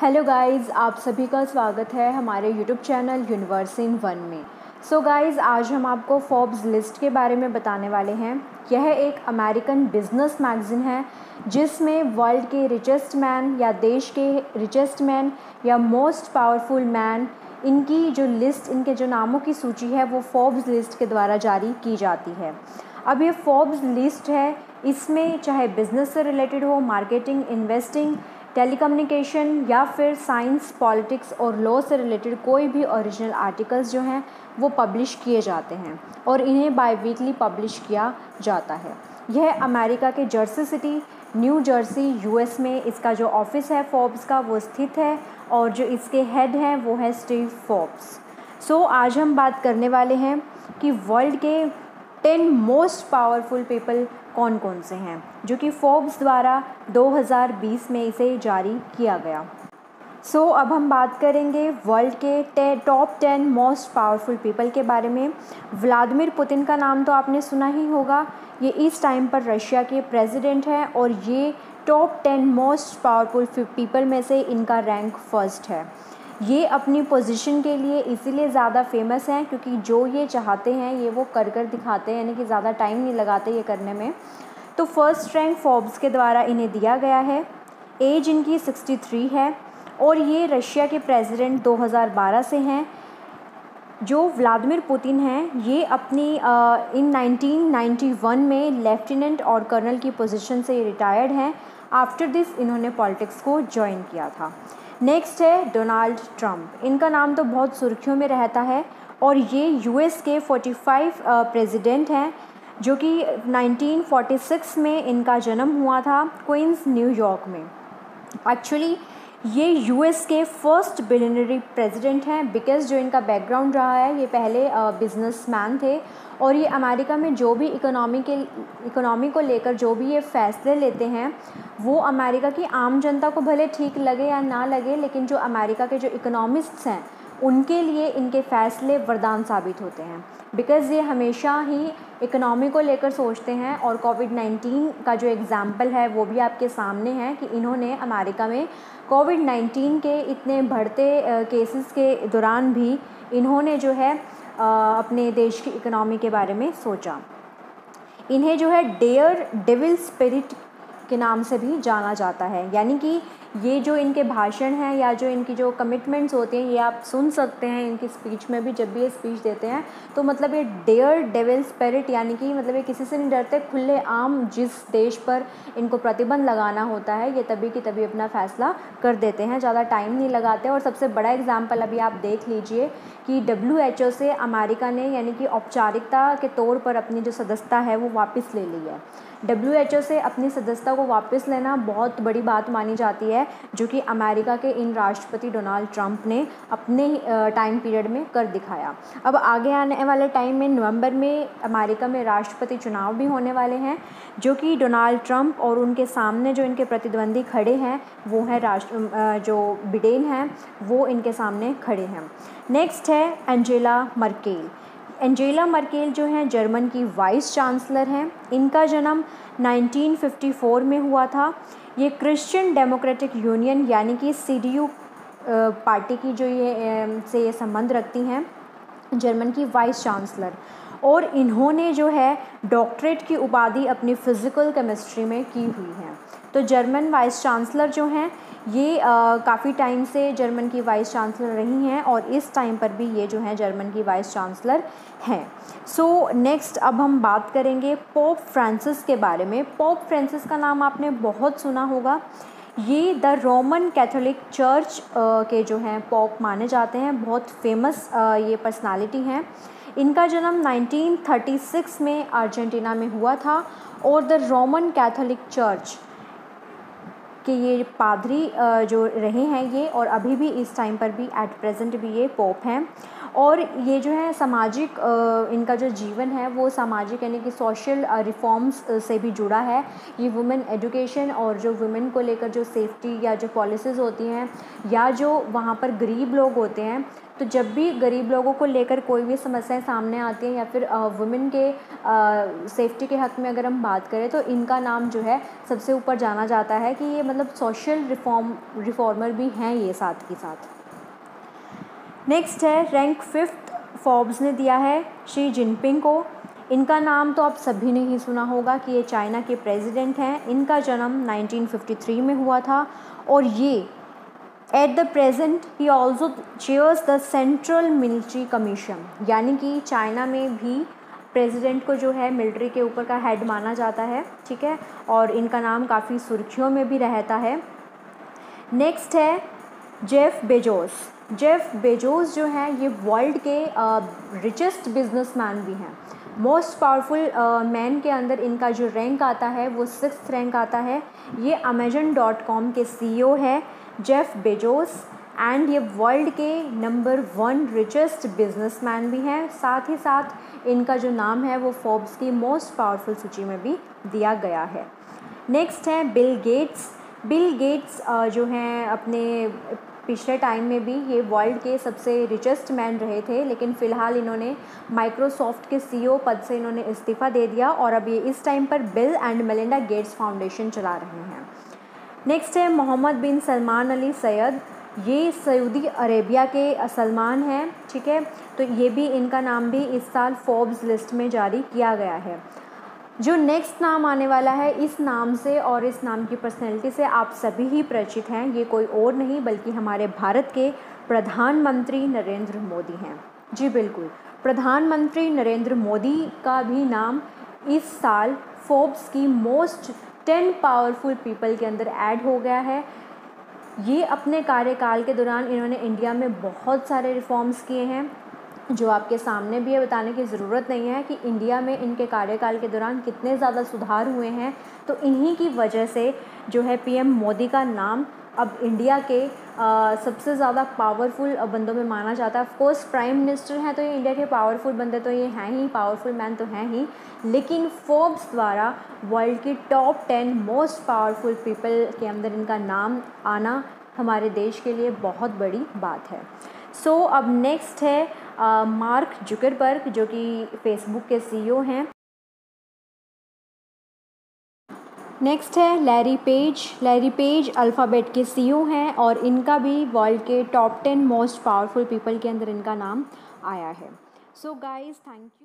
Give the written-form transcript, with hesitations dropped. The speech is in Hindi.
हेलो गाइस, आप सभी का स्वागत है हमारे YouTube channel universe in one में। सो गाइस, आज हम आपको फोर्ब्स लिस्ट के बारे में बताने वाले हैं। यह एक अमेरिकन बिजनेस मैगज़ीन है जिसमें वर्ल्ड के रिचेस्ट मैन या देश के रिचेस्ट मैन या मोस्ट पावरफुल मैन, इनकी जो लिस्ट, इनके जो नामों की सूची है वो फोर्ब्स लिस्ट के द्वारा जारी की जाती है। अब ये फोर्ब्स लिस्ट है, इसमें चाहे बिज़नेस से रिलेटेड हो, मार्केटिंग, इन्वेस्टिंग, टेलीकम्युनिकेशन या फिर साइंस, पॉलिटिक्स और लॉ से रिलेटेड कोई भी ओरिजिनल आर्टिकल्स जो हैं वो पब्लिश किए जाते हैं और इन्हें बाय वीकली पब्लिश किया जाता है। यह अमेरिका के Jersey city, new Jersey, US में इसका जो ऑफिस है फोर्ब्स का वो स्थित है और जो इसके हेड हैं वो है स्टीव फोर्ब्स। सो आज हम बात करने वाले हैं कि वर्ल्ड के 10 मोस्ट पावरफुल पीपल कौन कौन से हैं, जो कि फोर्ब्स द्वारा 2020 में इसे जारी किया गया। सो अब हम बात करेंगे वर्ल्ड के टॉप 10 मोस्ट पावरफुल पीपल के बारे में। व्लादिमीर पुतिन का नाम तो आपने सुना ही होगा। ये इस टाइम पर रशिया के प्रेसिडेंट हैं और ये टॉप 10 मोस्ट पावरफुल पीपल में से इनका रैंक फर्स्ट है। ये अपनी पोजीशन के लिए इसीलिए ज़्यादा फेमस हैं क्योंकि जो ये चाहते हैं ये वो कर दिखाते हैं, यानी कि ज़्यादा टाइम नहीं लगाते ये करने में। तो फर्स्ट रैंक फोर्ब्स के द्वारा इन्हें दिया गया है। एज इनकी 63 है और ये रशिया के प्रेसिडेंट 2012 से हैं। जो व्लादिमीर पुतिन हैं ये अपनी इन 1991 में लेफ्टिनेंट और कर्नल की पोजीशन से रिटायर्ड हैं। आफ्टर दिस इन्होंने पॉलिटिक्स को ज्वाइन किया था। नेक्स्ट है डोनाल्ड ट्रंप। इनका नाम तो बहुत सुर्खियों में रहता है और ये यूएस के 45 प्रेसिडेंट हैं, जो कि 1946 में इनका जन्म हुआ था क्वींस, न्यूयॉर्क में। एक्चुअली ये यूएस के फर्स्ट बिलियनरी प्रेसिडेंट हैं बिकॉज़ जो इनका बैकग्राउंड रहा है, ये पहले बिजनेसमैन थे और ये अमेरिका में जो भी इकोनॉमी को लेकर जो भी ये फैसले लेते हैं वो अमेरिका की आम जनता को भले ठीक लगे या ना लगे, लेकिन जो अमेरिका के जो इकोनॉमिस्ट्स हैं उनके लिए इनके फ़ैसले वरदान साबित होते हैं बिकॉज़ ये हमेशा ही इकोनॉमी को लेकर सोचते हैं। और कोविड-19 का जो एग्ज़ाम्पल है वो भी आपके सामने है कि इन्होंने अमेरिका में कोविड-19 के इतने बढ़ते केसेस के दौरान भी इन्होंने जो है अपने देश की इकोनॉमी के बारे में सोचा। इन्हें जो है डेयर डेविल स्पिरिट के नाम से भी जाना जाता है, यानी कि ये जो इनके भाषण हैं या जो इनकी जो कमिटमेंट्स होते हैं ये आप सुन सकते हैं इनकी स्पीच में भी। जब भी ये स्पीच देते हैं तो मतलब ये डेयर डेविल स्पिरिट, यानी कि मतलब ये किसी से नहीं डरते। खुले आम जिस देश पर इनको प्रतिबंध लगाना होता है ये तभी की तभी अपना फैसला कर देते हैं, ज़्यादा टाइम नहीं लगाते। और सबसे बड़ा एग्जाम्पल अभी आप देख लीजिए कि WHO से अमेरिका ने यानी कि औपचारिकता के तौर पर अपनी जो सदस्यता है वो वापस ले ली है। WHO से अपनी सदस्यता को वापस लेना बहुत बड़ी बात मानी जाती है, जो कि अमेरिका के इन राष्ट्रपति डोनाल्ड ट्रंप ने अपने टाइम पीरियड में कर दिखाया। अब आगे आने वाले टाइम में नवंबर में अमेरिका में राष्ट्रपति चुनाव भी होने वाले हैं, जो कि डोनाल्ड ट्रंप और उनके सामने जो इनके प्रतिद्वंदी खड़े हैं वो है जो बिडेन हैं वो इनके सामने खड़े हैं। नेक्स्ट है एंजेला मर्केल। एंजेला मर्केल जो हैं जर्मन की वाइस चांसलर हैं। इनका जन्म 1954 में हुआ था। ये क्रिश्चियन डेमोक्रेटिक यूनियन यानी कि CDU पार्टी की जो ये संबंध रखती हैं, जर्मन की वाइस चांसलर। और इन्होंने जो है डॉक्टरेट की उपाधि अपनी फ़िज़िकल केमिस्ट्री में की हुई है। तो जर्मन वाइस चांसलर जो हैं ये काफ़ी टाइम से जर्मन की वाइस चांसलर रही हैं और इस टाइम पर भी ये जो हैं जर्मन की वाइस चांसलर हैं। सो नेक्स्ट अब हम बात करेंगे पोप फ्रांसिस के बारे में। पोप फ्रांसिस का नाम आपने बहुत सुना होगा। ये द रोमन कैथोलिक चर्च के जो हैं पोप माने जाते हैं, बहुत फेमस ये पर्सनालिटी हैं। इनका जन्म 1936 में अर्जेंटीना में हुआ था और द रोमन कैथोलिक चर्च कि ये पादरी जो रहे हैं ये, और अभी भी इस टाइम पर भी एट प्रेजेंट भी ये पोप हैं। और ये जो है सामाजिक इनका जो जीवन है वो सामाजिक यानी कि सोशल रिफॉर्म्स से भी जुड़ा है। ये वुमेन एजुकेशन और जो वुमेन को लेकर जो सेफ्टी या जो पॉलिसीज़ होती हैं या जो वहाँ पर गरीब लोग होते हैं तो तो जब भी गरीब लोगों को लेकर कोई भी समस्याएं सामने आती हैं या फिर वुमेन के सेफ्टी के हक़ में अगर हम बात करें तो इनका नाम जो है सबसे ऊपर जाना जाता है कि ये मतलब सोशल रिफॉर्मर भी हैं ये साथ के साथ। नेक्स्ट है रैंक 5th फोर्ब्स ने दिया है शी जिनपिंग को। इनका नाम तो आप सभी ने ही सुना होगा कि ये चाइना के प्रेसिडेंट हैं। इनका जन्म 1953 में हुआ था और ये at the present he also chairs the central military commission, यानी कि चाइना में भी प्रेसिडेंट को जो है मिलिट्री के ऊपर का हेड माना जाता है, ठीक है। और इनका नाम काफ़ी सुर्खियों में भी रहता है। नेक्स्ट है जेफ बेजोस। जेफ बेजोस जो है ये वर्ल्ड के रिचेस्ट बिजनेसमैन भी हैं। मोस्ट पावरफुल मैन के अंदर इनका जो रैंक आता है वो 6th रैंक आता है। ये Amazon.com के CEO है जेफ बेजोस एंड ये वर्ल्ड के नंबर 1 रिचेस्ट बिजनेसमैन भी हैं। साथ ही साथ इनका जो नाम है वो फोर्ब्स की मोस्ट पावरफुल सूची में भी दिया गया है। नेक्स्ट है बिल गेट्स। बिल गेट्स जो हैं अपने पिछले टाइम में भी ये वर्ल्ड के सबसे रिचेस्ट मैन रहे थे, लेकिन फ़िलहाल इन्होंने माइक्रोसॉफ्ट के CEO पद से इन्होंने इस्तीफ़ा दे दिया और अब ये इस टाइम पर bill and Melinda Gates foundation चला रहे हैं। नेक्स्ट है मोहम्मद बिन सलमान अली सैयद। ये सऊदी अरेबिया के सलमान हैं, ठीक है। तो ये भी इनका नाम भी इस साल फोर्ब्स लिस्ट में जारी किया गया है। जो नेक्स्ट नाम आने वाला है इस नाम से और इस नाम की पर्सनैलिटी से आप सभी ही परिचित हैं। ये कोई और नहीं बल्कि हमारे भारत के प्रधानमंत्री नरेंद्र मोदी हैं। जी बिल्कुल, प्रधानमंत्री नरेंद्र मोदी का भी नाम इस साल फोर्ब्स की मोस्ट 10 पावरफुल पीपल के अंदर ऐड हो गया है। ये अपने कार्यकाल के दौरान इन्होंने इंडिया में बहुत सारे रिफॉर्म्स किए हैं जो आपके सामने भी है, बताने की ज़रूरत नहीं है कि इंडिया में इनके कार्यकाल के दौरान कितने ज़्यादा सुधार हुए हैं। तो इन्हीं की वजह से जो है PM मोदी का नाम अब इंडिया के सबसे ज़्यादा पावरफुल बंदों में माना जाता है। ऑफ कोर्स प्राइम मिनिस्टर हैं तो ये इंडिया के पावरफुल बंदे तो ये हैं ही, पावरफुल मैन तो हैं ही, लेकिन फोर्ब्स द्वारा वर्ल्ड की टॉप 10 मोस्ट पावरफुल पीपल के अंदर इनका नाम आना हमारे देश के लिए बहुत बड़ी बात है। सो अब नेक्स्ट है मार्क जुकरबर्ग जो कि फेसबुक के CEO हैं। नेक्स्ट है Larry page. Larry page alphabet के CEO हैं और इनका भी वर्ल्ड के टॉप 10 मोस्ट पावरफुल पीपल के अंदर इनका नाम आया है। So guys, thank you.